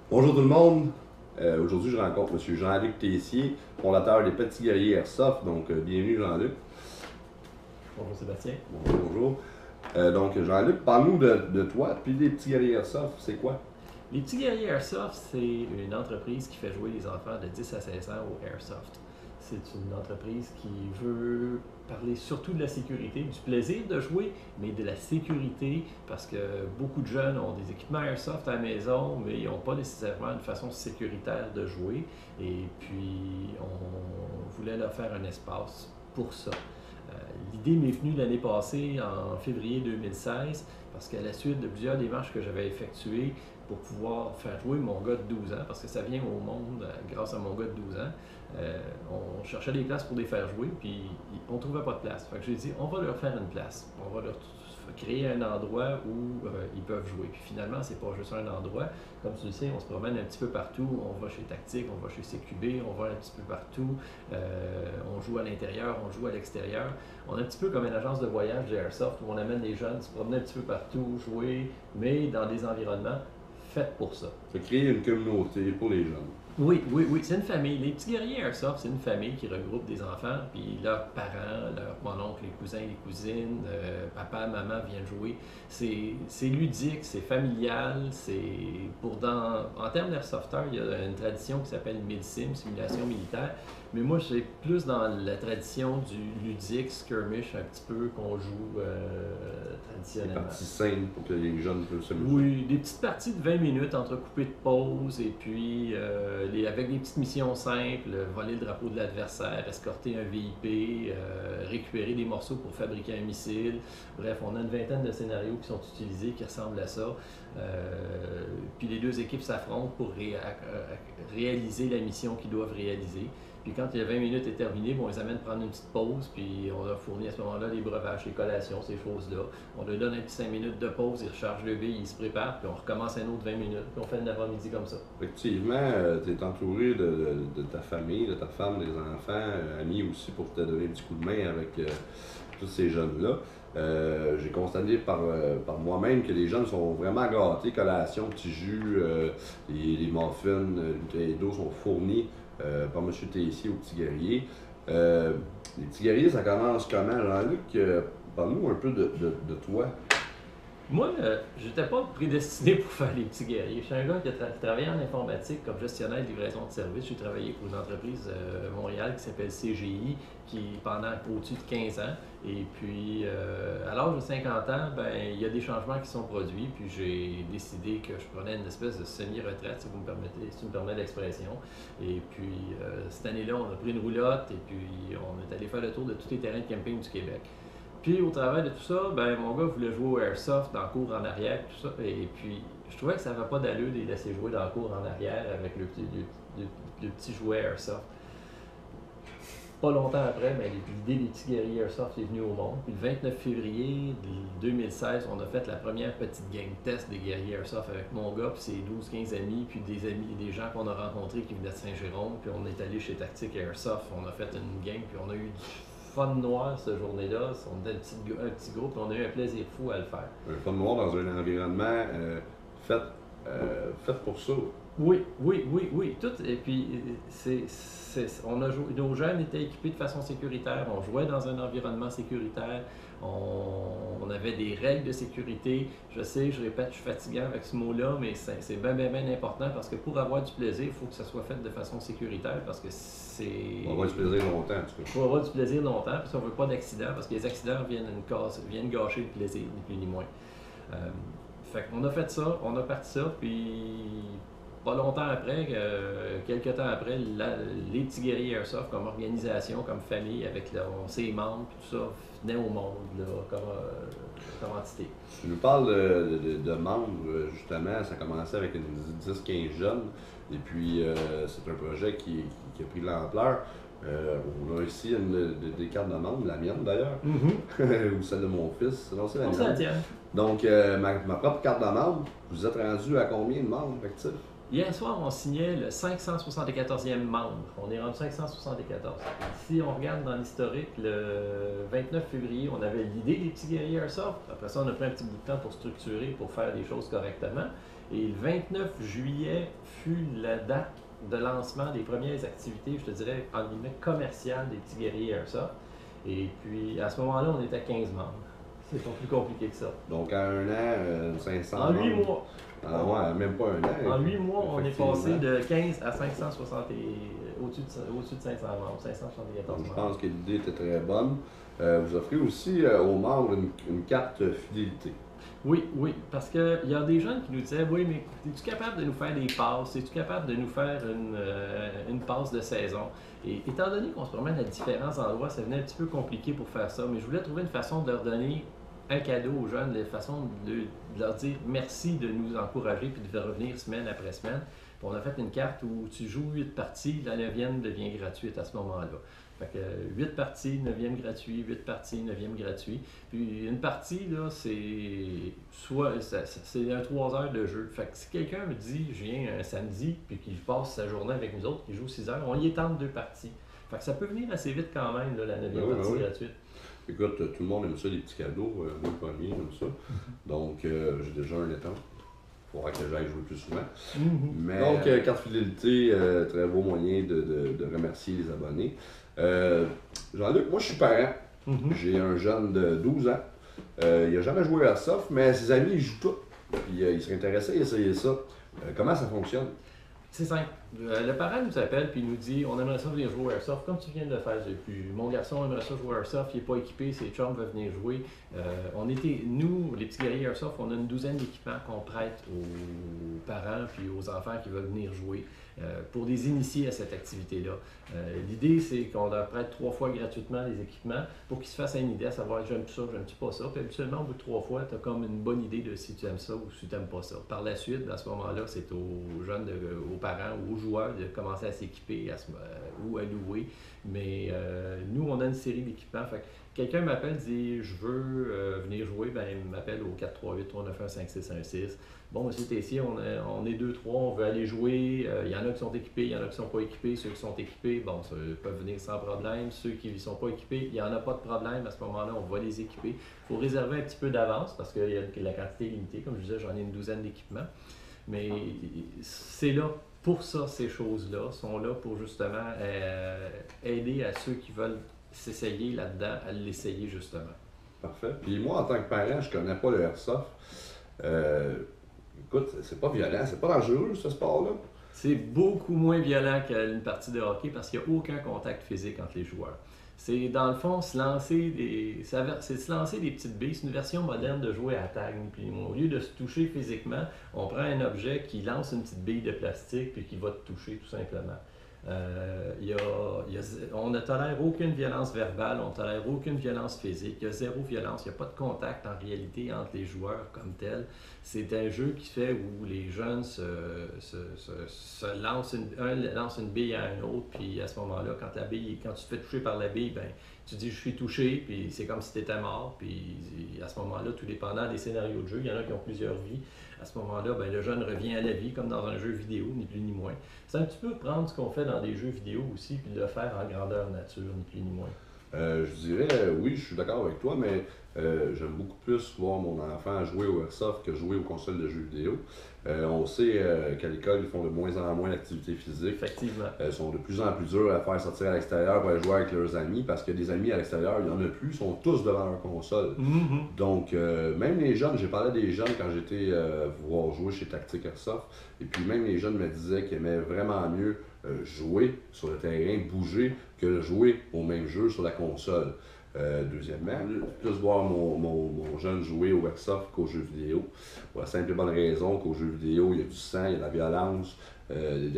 Bonjour tout le monde. Aujourd'hui, je rencontre M. Jean-Luc Tessier, fondateur des Petits Guerriers Airsoft. Donc, bienvenue Jean-Luc. Bonjour Sébastien. Bonjour, bonjour. Donc, Jean-Luc, parle-nous de toi, puis des Petits Guerriers Airsoft, c'est quoi? Les Petits Guerriers Airsoft, c'est une entreprise qui fait jouer les enfants de 10 à 16 ans au Airsoft. C'est une entreprise qui veut parler surtout de la sécurité, du plaisir de jouer, mais de la sécurité, parce que beaucoup de jeunes ont des équipements Airsoft à la maison, mais ils n'ont pas nécessairement une façon sécuritaire de jouer. Et puis, on voulait leur faire un espace pour ça. L'idée m'est venue l'année passée, en février 2016, parce qu'à la suite de plusieurs démarches que j'avais effectuées pour pouvoir faire jouer mon gars de 12 ans, parce que ça vient au monde grâce à mon gars de 12 ans, on cherchait des places pour les faire jouer, puis on ne trouvait pas de place. Fait que j'ai dit, on va leur faire une place. On va leur créer un endroit où ils peuvent jouer. Puis finalement, c'est pas juste un endroit. Comme tu le sais, on se promène un petit peu partout. On va chez Tactique, on va chez CQB, on va un petit peu partout. On joue à l'intérieur, on joue à l'extérieur. On est un petit peu comme une agence de voyage d'Airsoft où on amène les jeunes se promener un petit peu partout, jouer, mais dans des environnements faits pour ça. C'est créer une communauté pour les jeunes. Oui, oui, oui, c'est une famille. Les Petits Guerriers Airsoft, c'est une famille qui regroupe des enfants, puis leurs parents, mon oncle, les cousins, les cousines, papa, maman viennent jouer. C'est ludique, c'est familial, c'est en termes d'airsofter, il y a une tradition qui s'appelle MilSim, simulation militaire, mais moi, j'ai plus dans la tradition du ludique, skirmish, un petit peu qu'on joue Des traditionnellement. parties simples pour que les jeunes puissent s'amuser. Oui, des petites parties de 20 minutes entrecoupées de pauses et puis avec des petites missions simples, voler le drapeau de l'adversaire, escorter un VIP, récupérer des morceaux pour fabriquer un missile. Bref, on a une vingtaine de scénarios qui sont utilisés qui ressemblent à ça. Puis les deux équipes s'affrontent pour réaliser la mission qu'ils doivent réaliser. Puis quand les 20 minutes est terminé, bon, ils les amènent prendre une petite pause, puis on leur fournit à ce moment-là les breuvages, les collations, ces choses-là. On leur donne un petit 5 minutes de pause, ils rechargent le billes, ils se préparent, puis on recommence un autre 20 minutes, puis on fait le avant-midi comme ça. Effectivement, tu es entouré de ta famille, de ta femme, des enfants, amis aussi pour te donner un petit coup de main avec tous ces jeunes-là. J'ai constaté par moi-même que les jeunes sont vraiment gâtés, collations, petits jus, les muffins, les dos sont fournis par M. Tessier aux Petits Guerriers. Les Petits Guerriers, ça commence comment? Jean-Luc, parle-nous un peu de toi. Moi, je n'étais pas prédestiné pour faire les petits guerriers. Je suis un gars qui travaillait en informatique comme gestionnaire de livraison de services. J'ai travaillé pour une entreprise Montréal qui s'appelle CGI, qui pendant au-dessus de 15 ans. Et puis, à l'âge de 50 ans, ben, il y a des changements qui sont produits. Puis j'ai décidé que je prenais une espèce de semi-retraite, si vous me permettez, si tu me permets l'expression. Et puis, cette année-là, on a pris une roulotte et puis on est allé faire le tour de tous les terrains de camping du Québec. Puis au travers de tout ça, ben, mon gars voulait jouer au Airsoft dans le cours en arrière, tout ça. Et puis je trouvais que ça n'avait pas d'allure de les laisser jouer dans le cours en arrière avec le petit jouet Airsoft. Pas longtemps après, ben, l'idée des petits guerriers Airsoft est venue au monde. Puis le 29 février 2016, on a fait la première petite game test des guerriers Airsoft avec mon gars, puis ses 12-15 amis, puis des gens qu'on a rencontrés qui venaient de Saint-Jérôme. Puis on est allé chez Tactique Airsoft, on a fait une game, puis on a eu du fun noir cette journée-là. On était un petit groupe, puis on a eu un plaisir fou à le faire. Un fun noir dans un environnement fait, fait pour ça. Oui, oui, oui, oui. Tout, et puis, on a joué, nos jeunes étaient équipés de façon sécuritaire. On jouait dans un environnement sécuritaire. On avait des règles de sécurité. Je sais, je répète, je suis fatigant avec ce mot-là, mais c'est bien, bien, bien important parce que pour avoir du plaisir, il faut que ça soit fait de façon sécuritaire parce que c'est. On va avoir du plaisir longtemps, en tout cas. Il faut avoir du plaisir longtemps, puis on ne veut pas d'accident parce que les accidents viennent gâcher le plaisir, ni plus ni moins. Euh, Fait qu'on a fait ça, on a parti ça, puis pas longtemps après, quelques temps après, les Petits Guerriers Airsoft comme organisation, comme famille, avec ses membres, puis tout ça, venaient au monde là, comme entité. Tu nous parles de membres, justement, ça a commencé avec une 10-15 jeunes, et puis c'est un projet qui a pris de l'ampleur. On a ici des cartes de membres, la mienne d'ailleurs, ou celle de mon fils, non c'est la On s'en mienne. tient. Donc ma propre carte de membre, vous êtes rendu à combien de membres effectifs? Hier soir, on signait le 574e membre. On est rendu 574. Si on regarde dans l'historique, le 29 février, on avait l'idée des petits guerriers Airsoft. Après ça, on a pris un petit bout de temps pour structurer, pour faire les choses correctement. Et le 29 juillet fut la date de lancement des premières activités, je te dirais, en guillemets, commerciales des petits guerriers Airsoft. Et puis, à ce moment-là, on était 15 membres. C'est pas plus compliqué que ça. Donc, en un an, 500 En 8 membres. mois. Ah ouais, même pas un an. En 8 mois, on est Effectivement. passé de 15 à 560 au-dessus de 500 membres, 574 Donc, je membres. pense que l'idée était très bonne. Vous offrez aussi aux membres une carte fidélité. Oui, oui, parce qu'il y a des jeunes qui nous disaient, oui, mais es-tu capable de nous faire des passes? Es-tu capable de nous faire une passe de saison? Et étant donné qu'on se promène à différents endroits, ça devenait un petit peu compliqué pour faire ça, mais je voulais trouver une façon de leur donner un cadeau aux jeunes, une façon de leur dire merci de nous encourager puis de revenir semaine après semaine. Puis on a fait une carte où tu joues 8 parties, la 9e devient gratuite à ce moment-là. Fait que 8 parties, 9e gratuit, 8 parties, 9e gratuit. Puis une partie, là, c'est un 3 heures de jeu. Fait que si quelqu'un me dit, je viens un samedi, puis qu'il passe sa journée avec nous autres, qu'il joue 6 heures, on y étend 2 parties. Fait que ça peut venir assez vite quand même, là, la 9e partie gratuite. Écoute, tout le monde aime ça, les petits cadeaux. Moi, le premier, j'aime ça. Donc, j'ai déjà un étang. Il faudra que j'aille jouer plus souvent. Mais... Donc, carte fidélité, très beau moyen de remercier les abonnés. Jean-Luc, moi, je suis parent. J'ai un jeune de 12 ans. Il n'a jamais joué à Airsoft, mais ses amis, ils jouent tout. Puis, il serait intéressé à essayer ça. Comment ça fonctionne? C'est simple. Le parent nous appelle puis nous dit on aimerait ça venir jouer au Airsoft comme tu viens de le faire depuis. Mon garçon aimerait ça jouer au Airsoft, il n'est pas équipé, ses chums veulent venir jouer. Nous, les petits guerriers Airsoft, on a une douzaine d'équipements qu'on prête aux parents puis aux enfants qui veulent venir jouer pour les initier à cette activité-là. L'idée, c'est qu'on leur prête 3 fois gratuitement les équipements pour qu'ils se fassent une idée à savoir j'aime ça, j'aime-tu pas ça. Puis habituellement, au bout de 3 fois, tu as comme une bonne idée de si tu aimes ça ou si tu n'aimes pas ça. Par la suite, à ce moment-là, c'est aux jeunes, aux parents ou aux joueurs de commencer à s'équiper ou à louer. Mais nous, on a une série d'équipements. Fait que quelqu'un m'appelle, dit je veux venir jouer, ben il m'appelle au 438-391-5616. Bon, monsieur Tessier, on est 2-3, on veut aller jouer. Il y en a qui sont équipés, il y en a qui ne sont pas équipés. Ceux qui sont équipés, bon, ça, peuvent venir sans problème. Ceux qui ne sont pas équipés, il n'y en a pas de problème. À ce moment-là, on va les équiper. Il faut réserver un petit peu d'avance parce que la quantité est limitée. Comme je disais, j'en ai une douzaine d'équipements. Mais c'est là pour ça, ces choses-là sont là pour justement aider à ceux qui veulent s'essayer là-dedans, à l'essayer justement. Parfait. Puis moi, en tant que parent, je connais pas le Airsoft. Écoute, c'est pas violent, c'est pas dangereux ce sport-là. C'est beaucoup moins violent qu'une partie de hockey parce qu'il n'y a aucun contact physique entre les joueurs. C'est dans le fond se lancer des petites billes. C'est une version moderne de jouer à tag. Puis, au lieu de se toucher physiquement, on prend un objet qui lance une petite bille de plastique puis qui va te toucher tout simplement. On ne tolère aucune violence verbale, on ne tolère aucune violence physique, il y a zéro violence, il n'y a pas de contact en réalité entre les joueurs comme tel. C'est un jeu qui fait où les jeunes lancent lance une bille à un autre, puis à ce moment-là, quand tu te fais toucher par la bille, ben, tu dis je suis touché, puis c'est comme si tu étais mort, puis à ce moment-là, tout dépendant des scénarios de jeu, il y en a qui ont plusieurs vies. À ce moment-là, ben, le jeune revient à la vie comme dans un jeu vidéo, ni plus ni moins. C'est un petit peu prendre ce qu'on fait dans des jeux vidéo aussi, puis le faire en grandeur nature, ni plus ni moins. Je dirais, oui, je suis d'accord avec toi, mais j'aime beaucoup plus voir mon enfant jouer au Airsoft que jouer aux consoles de jeux vidéo. On sait qu'à l'école, ils font de moins en moins d'activités physiques. Effectivement. Ils sont de plus en plus durs à faire sortir à l'extérieur pour aller jouer avec leurs amis, parce que des amis à l'extérieur, il n'y en a plus, ils sont tous devant leur console. Donc, même les jeunes, j'ai parlé des jeunes quand j'étais voir jouer chez Tactique Airsoft, et puis même les jeunes me disaient qu'ils aimaient vraiment mieux jouer sur le terrain, bouger, que jouer au même jeu sur la console. Deuxièmement, plus voir mon jeune jouer au Airsoft qu'aux jeux vidéo. Pour la simple et bonne raison qu'aux jeux vidéo, il y a du sang, il y a de la violence, des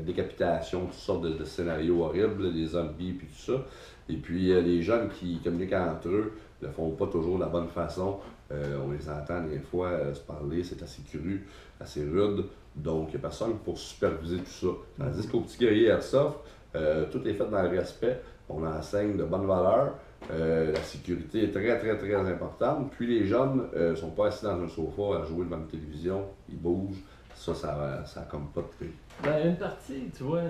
décapitations, toutes sortes de scénarios horribles, des zombies puis tout ça. Et puis les jeunes qui communiquent entre eux ne le font pas toujours de la bonne façon. On les entend des fois se parler, c'est assez cru, assez rude. Donc il n'y a personne pour superviser tout ça. Tandis qu'au petit guerrier Airsoft, tout est fait dans le respect. On enseigne de bonnes valeurs. La sécurité est très, très, très importante. Puis les jeunes ne sont pas assis dans un sofa à jouer devant une télévision. Ils bougent. Ça a comme pas de prix. Ben, une partie, tu vois,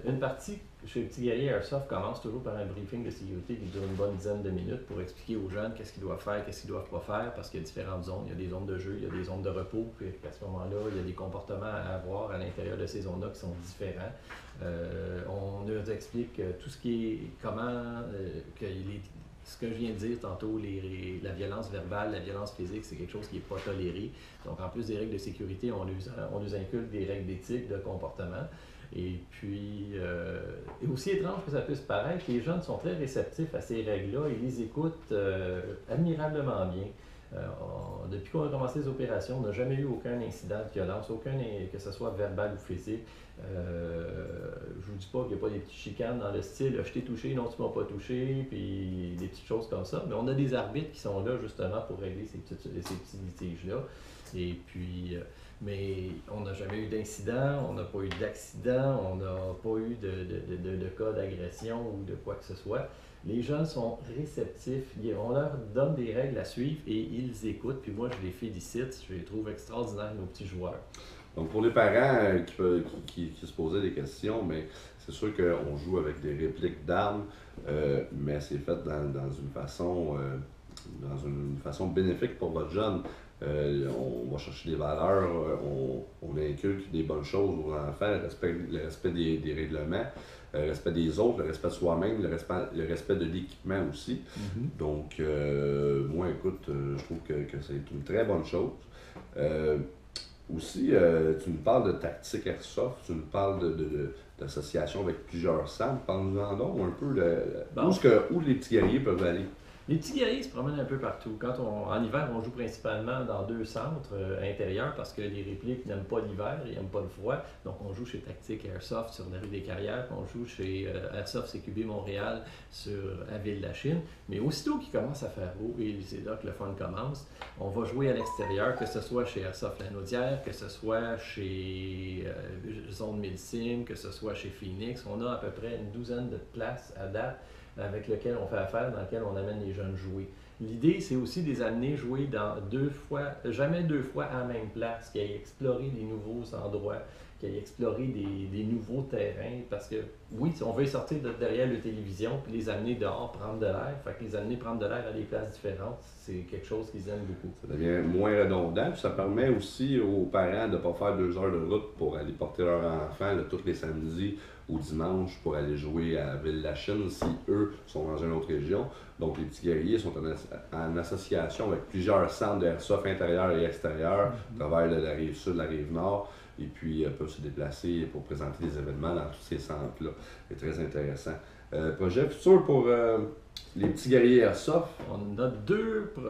une partie chez le petit guerrier Airsoft commence toujours par un briefing de sécurité qui dure une bonne dizaine de minutes pour expliquer aux jeunes qu'est-ce qu'ils doivent faire, qu'est-ce qu'ils doivent pas faire, parce qu'il y a différentes zones. Il y a des zones de jeu, il y a des zones de repos, puis à ce moment-là, il y a des comportements à avoir à l'intérieur de ces zones-là qui sont différents. On nous explique tout ce qui est comment, ce que je viens de dire tantôt, la violence verbale, la violence physique, c'est quelque chose qui n'est pas toléré. Donc, en plus des règles de sécurité, on nous inculque des règles d'éthique, de comportement. Et puis, et aussi étrange que ça puisse paraître, les jeunes sont très réceptifs à ces règles-là et les écoutent admirablement bien. Depuis qu'on a commencé les opérations, on n'a jamais eu aucun incident de violence, que ce soit verbal ou physique. Je vous dis pas qu'il n'y a pas des petites chicanes dans le style je t'ai touché, non tu m'as pas touché, puis des petites choses comme ça. Mais on a des arbitres qui sont là justement pour régler ces petits litiges-là. Et puis, mais on n'a jamais eu d'incident, on n'a pas eu d'accident, on n'a pas eu de cas d'agression ou de quoi que ce soit. Les jeunes sont réceptifs, on leur donne des règles à suivre et ils écoutent. Puis moi, je les félicite, je les trouve extraordinaires, nos petits joueurs. Donc, pour les parents qui se posaient des questions, mais c'est sûr qu'on joue avec des répliques d'armes, mais c'est fait dans une façon bénéfique pour votre jeune. On va chercher des valeurs, on inculque des bonnes choses aux enfants, le respect des règlements, le respect des autres, le respect de soi-même, le respect de l'équipement aussi. Mm-hmm. Donc, moi, écoute, je trouve que c'est une très bonne chose. Aussi, tu nous parles de tactique airsoft, tu nous parles d'association avec plusieurs SAM. Parle-nous-en donc un peu Bon. où les petits guerriers peuvent aller. Les petits guerriers se promènent un peu partout. En hiver, on joue principalement dans 2 centres intérieurs parce que les répliques n'aiment pas l'hiver, ils n'aiment pas le froid. Donc, on joue chez Tactique Airsoft sur la rue des Carrières, on joue chez Airsoft CQB Montréal sur la ville de la Chine. Mais aussitôt qu'il commence à faire beau, et c'est là que le fun commence, on va jouer à l'extérieur, que ce soit chez Airsoft Lanaudière, que ce soit chez Zone Milsim, que ce soit chez Phoenix. On a à peu près une douzaine de places à date avec lequel on fait affaire, dans lequel on amène les jeunes jouer. L'idée, c'est aussi de les amener jouer jamais 2 fois à la même place, qu'ils aillent explorer des nouveaux endroits, qu'ils aillent explorer des nouveaux terrains, parce que oui, on veut les sortir de derrière la télévision, puis les amener dehors prendre de l'air, fait que les amener prendre de l'air à des places différentes, c'est quelque chose qu'ils aiment beaucoup. Ça devient moins redondant, puis ça permet aussi aux parents de ne pas faire 2 heures de route pour aller porter leur enfant tous les samedis ou dimanche pour aller jouer à Ville-la-Chine si eux sont dans une autre région. Donc les petits guerriers sont en association avec plusieurs centres d'airsoft intérieur et extérieur, à travers la rive sud, la rive nord, et puis peuvent se déplacer pour présenter des événements dans tous ces centres-là. C'est très intéressant. Projet futur pour les petits guerriers airsoft?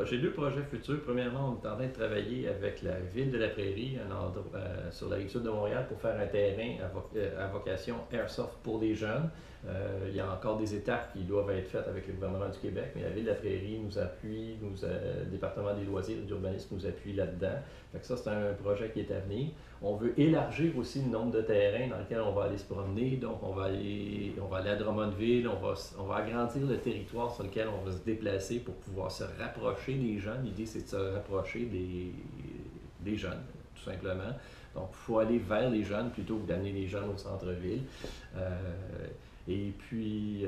J'ai 2 projets futurs. Premièrement, on est en train de travailler avec la ville de la Prairie, sur la rive sud de Montréal, pour faire un terrain à vocation airsoft pour les jeunes. Il y a encore des étapes qui doivent être faites avec le gouvernement du Québec, mais la ville de la Prairie nous appuie, le département des loisirs et de l'urbanisme nous appuie là-dedans. Fait que ça, c'est un projet qui est à venir. On veut élargir aussi le nombre de terrains dans lesquels on va aller se promener. Donc, on va aller à Drummondville, on va agrandir le territoire sur lequel on va se déplacer pour pouvoir se rapprocher des jeunes. L'idée, c'est de se rapprocher des jeunes, tout simplement. Donc, il faut aller vers les jeunes plutôt que d'amener les jeunes au centre-ville. Et puis,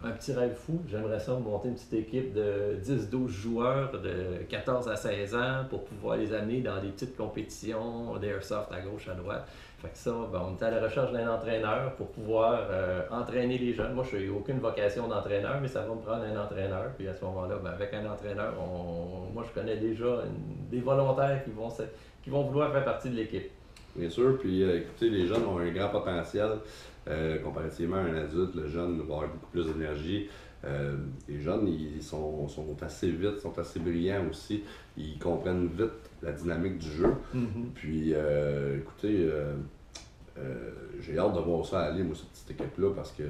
un petit rêve fou, j'aimerais ça monter une petite équipe de 10-12 joueurs de 14 à 16 ans pour pouvoir les amener dans des petites compétitions d'airsoft à gauche, à droite. Fait que ça, on est à la recherche d'un entraîneur pour pouvoir entraîner les jeunes. Moi, je n'ai aucune vocation d'entraîneur, mais ça va me prendre un entraîneur. Puis à ce moment-là, avec un entraîneur, moi, je connais déjà des volontaires qui vont vouloir faire partie de l'équipe. Bien sûr, puis écoutez, les jeunes ont un grand potentiel. Comparativement à un adulte, le jeune va avoir beaucoup plus d'énergie. Les jeunes, ils sont assez vite, sont assez brillants aussi. Ils comprennent vite la dynamique du jeu. Mm-hmm. Puis, écoutez, j'ai hâte de voir ça aller, moi, cette petite équipe-là, parce que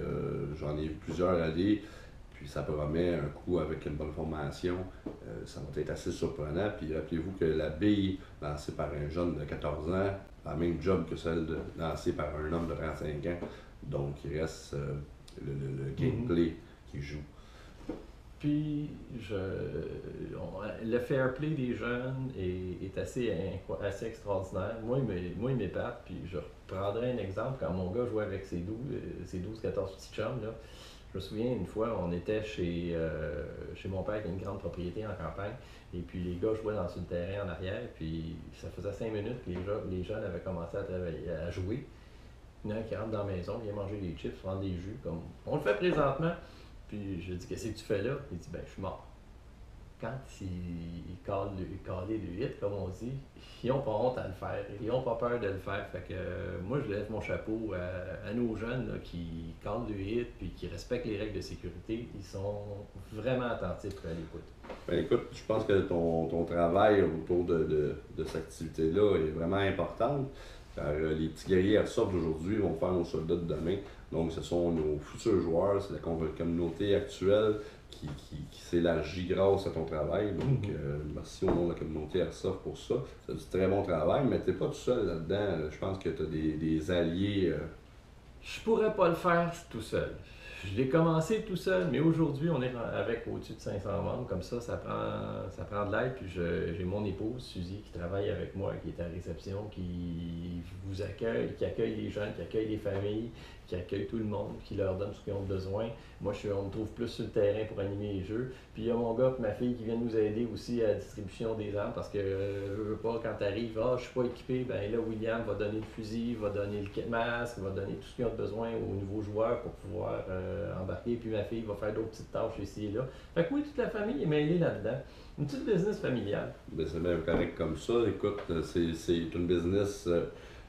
j'en ai vu plusieurs aller. Puis ça promet un coup avec une bonne formation. Ça va être assez surprenant. Puis rappelez-vous que la bille lancée par un jeune de 14 ans a la même job que celle lancée par un homme de 35 ans. Donc il reste le gameplay qui joue. Puis, le fair play des jeunes est assez extraordinaire. Moi, il m'épate. Puis, je reprendrai un exemple. Quand mon gars jouait avec ses 12-14 petits chums, là, je me souviens, une fois, on était chez mon père qui a une grande propriété en campagne. Et puis, les gars jouaient sur le terrain en arrière. Puis, ça faisait 5 minutes que les jeunes avaient commencé à jouer. Il y en a un qui rentre dans la maison, vient manger des chips, prendre des jus, comme on le fait présentement. Puis je dis, qu'est-ce que tu fais là? Il dit, ben, je suis mort. Quand ils calaient le hit, comme on dit, ils n'ont pas honte à le faire. Ils n'ont pas peur de le faire. Fait que moi, je lève mon chapeau à nos jeunes là, qui calent le hit puis qui respectent les règles de sécurité. Ils sont vraiment attentifs à l'écoute. Ben, écoute, je pense que ton travail autour de cette activité-là est vraiment important. Car les petits guerriers Airsoft d'aujourd'hui vont faire nos soldats de demain. Donc, ce sont nos futurs joueurs, c'est la communauté actuelle qui s'élargit grâce à ton travail. Donc, merci au nom de la communauté Airsoft pour ça. C'est du très bon travail, mais tu n'es pas tout seul là-dedans. Je pense que tu as des alliés. Je pourrais pas le faire tout seul. Je l'ai commencé tout seul, mais aujourd'hui, on est avec au-dessus de 500 membres. Comme ça prend de l'aide. Puis j'ai mon épouse, Suzy, qui travaille avec moi, qui est à réception, qui vous accueille, qui accueille les jeunes, qui accueille les familles, qui accueille tout le monde, qui leur donne ce qu'ils ont besoin. Moi, on me trouve plus sur le terrain pour animer les jeux. Puis il y a mon gars et ma fille qui viennent nous aider aussi à la distribution des armes parce que je veux pas, quand tu arrives, je suis pas équipé, ben là, William va donner le fusil, va donner le kit masque, va donner tout ce qu'ils ont besoin aux nouveaux joueurs pour pouvoir embarquer. Puis ma fille va faire d'autres petites tâches ici et là. Fait que oui, toute la famille est mêlée là-dedans. Une petite business familiale. Ben, c'est même correct comme ça. Écoute, c'est une business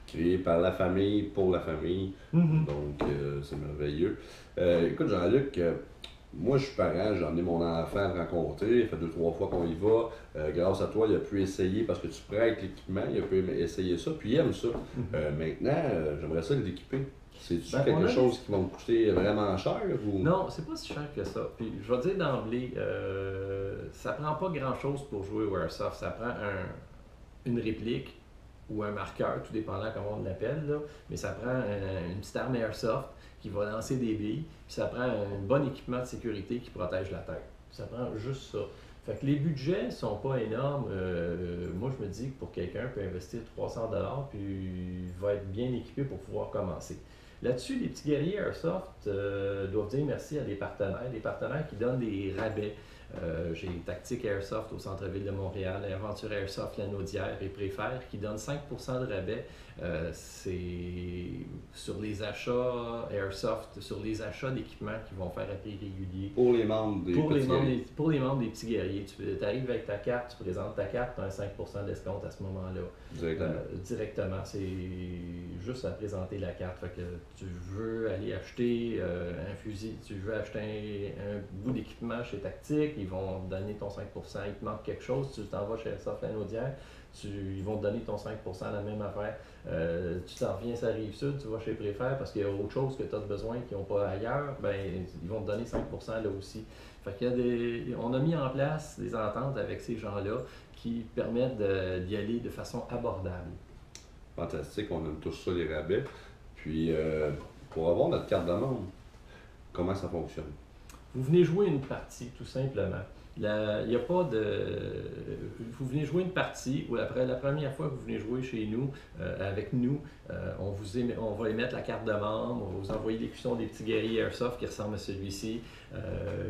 créée par la famille, pour la famille. Donc, c'est merveilleux. Écoute, Jean-Luc, moi, je suis parent, j'ai emmené mon enfant à le rencontrer. Il fait 2-3 fois qu'on y va. Grâce à toi, il a pu essayer, parce que tu prêtes l'équipement, il a pu essayer ça, puis il aime ça. Maintenant, j'aimerais ça l'équiper. C'est-tu quelque chose qui va me coûter vraiment cher? Ou... Non, c'est pas si cher que ça. Puis je vais te dire d'emblée, ça prend pas grand-chose pour jouer au Airsoft. Ça prend une réplique ou un marqueur, tout dépendant comment on l'appelle, là. Mais ça prend une petite arme Airsoft qui va lancer des billes, puis ça prend un bon équipement de sécurité qui protège la tête. Ça prend juste ça. Fait que les budgets sont pas énormes. Moi, je me dis que pour quelqu'un peut investir 300$ puis il va être bien équipé pour pouvoir commencer. Là-dessus, les petits guerriers Airsoft doivent dire merci à des partenaires qui donnent des rabais. J'ai Tactique Airsoft au centre-ville de Montréal, Aventure Airsoft Lanaudière et Préfère qui donnent 5% de rabais. C'est sur les achats Airsoft, sur les achats d'équipements qu'ils vont faire à prix régulier. Pour les membres des petits guerriers. Pour les membres des petits guerriers. Tu arrives avec ta carte, tu présentes ta carte, tu as un 5% d'escompte à ce moment-là. Directement. C'est juste à présenter la carte. Fait que tu veux aller acheter un fusil, tu veux acheter un bout d'équipement chez Tactique, ils vont te donner ton 5%. Il te manque quelque chose, tu t'en vas chez Airsoft Lanaudière, ils vont te donner ton 5%, la même affaire. Tu t'en reviens sur la Rive-Sud, tu vas chez Préfère parce qu'il y a autre chose que tu as besoin qu'ils n'ont pas ailleurs, ben, ils vont te donner 5% là aussi. Fait qu'il on a mis en place des ententes avec ces gens-là qui permettent d'y aller de façon abordable. Fantastique, on aime tous ça, les rabais. Puis, pour avoir notre carte de membre, comment ça fonctionne? Vous venez jouer une partie, tout simplement. Il n'y a pas de... Vous venez jouer une partie, ou après la première fois que vous venez jouer chez nous, avec nous, on va émettre la carte de membre, on va vous envoyer l'écusson des petits guerriers Airsoft qui ressemble à celui-ci,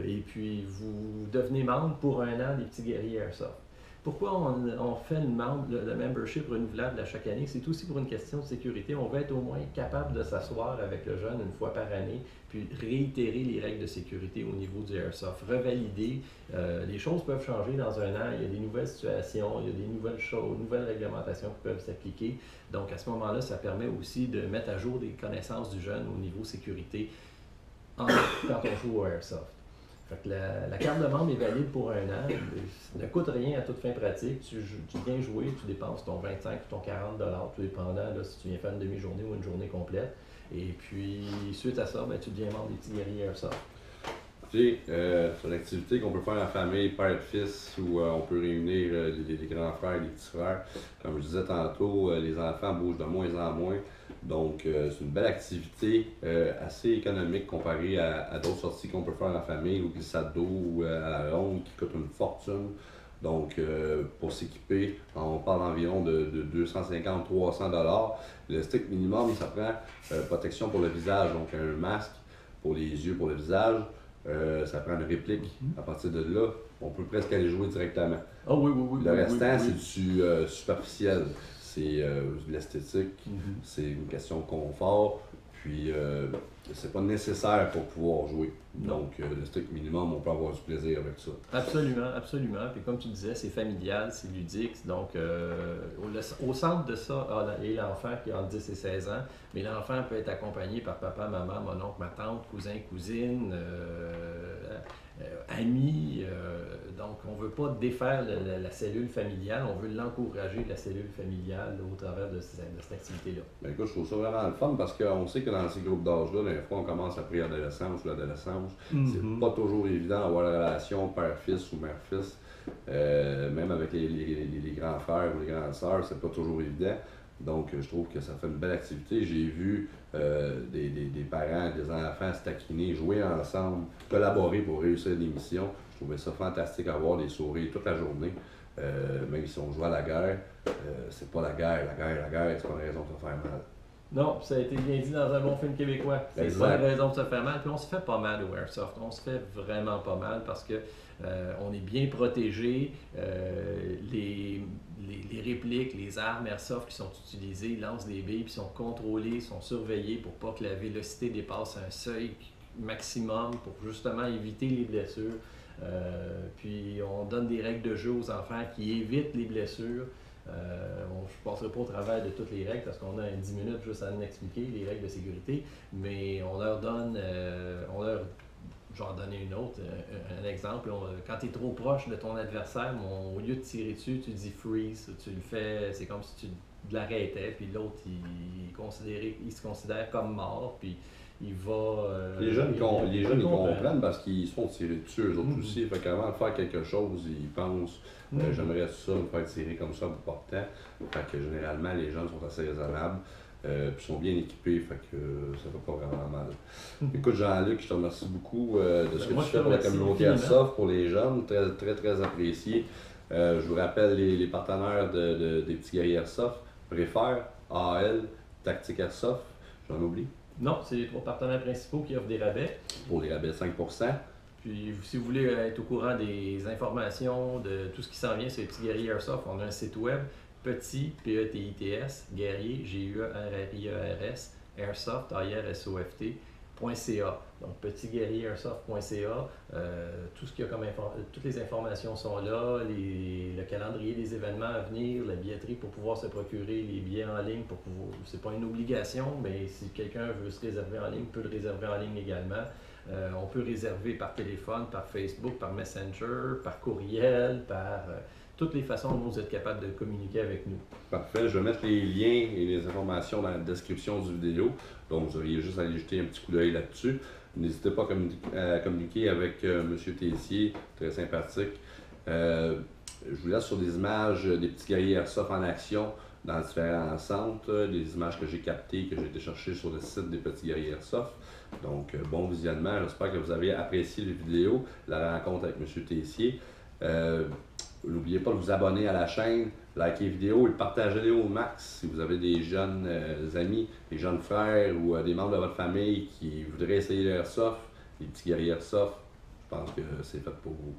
et puis vous devenez membre pour 1 an des petits guerriers Airsoft. Pourquoi on fait le membership renouvelable à chaque année? C'est aussi pour une question de sécurité. On veut être au moins capable de s'asseoir avec le jeune une fois par année, puis réitérer les règles de sécurité au niveau du Airsoft, revalider. Les choses peuvent changer dans 1 an, il y a des nouvelles situations, il y a des nouvelles choses, nouvelles réglementations qui peuvent s'appliquer. Donc à ce moment-là, ça permet aussi de mettre à jour des connaissances du jeune au niveau sécurité quand on joue au Airsoft. Fait que la carte de membre est valide pour 1 an, ne coûte rien à toute fin pratique. Tu viens jouer, tu dépenses ton 25 ou ton 40$, tout dépendant là, si tu viens faire une demi-journée ou une journée complète. Et puis, suite à ça, ben, tu deviens membre des petits guerriers Airsoft. Écoutez, c'est une activité qu'on peut faire en famille, père, fils, où on peut réunir les grands frères et les petits frères. Comme je disais tantôt, les enfants bougent de moins en moins. Donc, c'est une belle activité assez économique comparée à d'autres sorties qu'on peut faire en famille, ou glissade d'eau, ou à la ronde, qui coûte une fortune. Donc, pour s'équiper, on parle environ de 250-300 $. Le strict minimum, ça prend protection pour le visage, donc un masque pour les yeux, pour le visage. Ça prend une réplique. À partir de là, on peut presque aller jouer directement. Ah oui, oui, oui. Le oui, restant, oui, c'est du superficiel. C'est de l'esthétique, c'est une question de confort. Puis, c'est pas nécessaire pour pouvoir jouer. Donc, le strict minimum, on peut avoir du plaisir avec ça. Absolument, absolument. Puis comme tu disais, c'est familial, c'est ludique. Donc, au centre de ça, il y a l'enfant qui a entre 10 et 16 ans, mais l'enfant peut être accompagné par papa, maman, mon oncle, ma tante, cousin, cousine, amis. Donc, on ne veut pas défaire la cellule familiale, on veut l'encourager, la cellule familiale, au travers de cette activité-là. Ben écoute, je trouve ça vraiment le fun parce qu'on sait que dans ces groupes d'âge-là, des fois, on commence à préadolescence ou l'adolescence. C'est pas toujours évident d'avoir la relation père-fils ou mère-fils. Même avec les grands frères ou les grandes sœurs, c'est pas toujours évident. Donc, je trouve que ça fait une belle activité. J'ai vu des parents, des enfants se taquiner, jouer ensemble, collaborer pour réussir des missions. Je trouvais ça fantastique d'avoir des sourires toute la journée. Même si on joue à la guerre, c'est pas la guerre, c'est pas une raison de se faire mal. Non, ça a été bien dit dans un bon film québécois. C'est pas une raison de se faire mal. Puis on se fait pas mal au Airsoft. On se fait vraiment pas mal parce que on est bien protégé. Les répliques, les armes Airsoft qui sont utilisées lancent des billes, puis sont contrôlées, sont surveillées pour pas que la vélocité dépasse un seuil maximum pour justement éviter les blessures. Puis on donne des règles de jeu aux enfants qui évitent les blessures. Je ne passerai pas au travers de toutes les règles parce qu'on a 10 minutes juste à nous expliquer les règles de sécurité, mais on leur donne, je vais en donner une autre, un exemple. Quand tu es trop proche de ton adversaire, au lieu de tirer dessus, tu dis freeze, tu le fais, c'est comme si tu l'arrêtais, puis l'autre il se considère comme mort, puis il va. Les jeunes, ils comprennent parce qu'ils se font tirer dessus eux autres aussi. Fait qu'avant de faire quelque chose, ils pensent j'aimerais ça me faire tirer comme ça pour pas de temps. Fait que généralement, les jeunes sont assez raisonnables. Puis sont bien équipés, fait que ça va pas vraiment mal. Écoute, Jean-Luc, je te remercie beaucoup de ce que tu fais pour la communauté Airsoft, pour les jeunes, très, très, très apprécié. Je vous rappelle les partenaires des petits guerriers Airsoft, Préfère, AL, Tactique Airsoft, j'en oublie. Non, c'est les 3 partenaires principaux qui offrent des rabais. Pour les rabais 5%. Puis si vous voulez être au courant des informations, de tout ce qui s'en vient sur les petits guerriers Airsoft, on a un site web, petit, P-E-T-I-T-S, guerrier, G-U-E-R-R-I-E-R-S, Airsoft, A-I-R-S-O-F-T.ca. Donc petitguerrierAirsoft.ca, tout ce qu'il y a comme toutes les informations sont là, le calendrier des événements à venir, la billetterie pour pouvoir se procurer les billets en ligne pour pouvoir. C'est pas une obligation, mais si quelqu'un veut se réserver en ligne, peut le réserver en ligne également. On peut réserver par téléphone, par Facebook, par Messenger, par courriel, par toutes les façons dont vous êtes capable de communiquer avec nous. Parfait. Je vais mettre les liens et les informations dans la description du vidéo. Donc, vous auriez juste à aller jeter un petit coup d'œil là-dessus. N'hésitez pas à communiquer avec M. Tessier, très sympathique. Je vous laisse sur des images des petits guerriers Airsoft en action dans différents centres, des images que j'ai captées, que j'ai été chercher sur le site des petits guerriers Airsoft. Donc, bon visionnement. J'espère que vous avez apprécié les vidéos, la rencontre avec M. Tessier. N'oubliez pas de vous abonner à la chaîne, likez les vidéos et partagez-les au max. Si vous avez des jeunes amis, des jeunes frères ou des membres de votre famille qui voudraient essayer l'Airsoft, les petits guerriers Airsoft, je pense que c'est fait pour vous.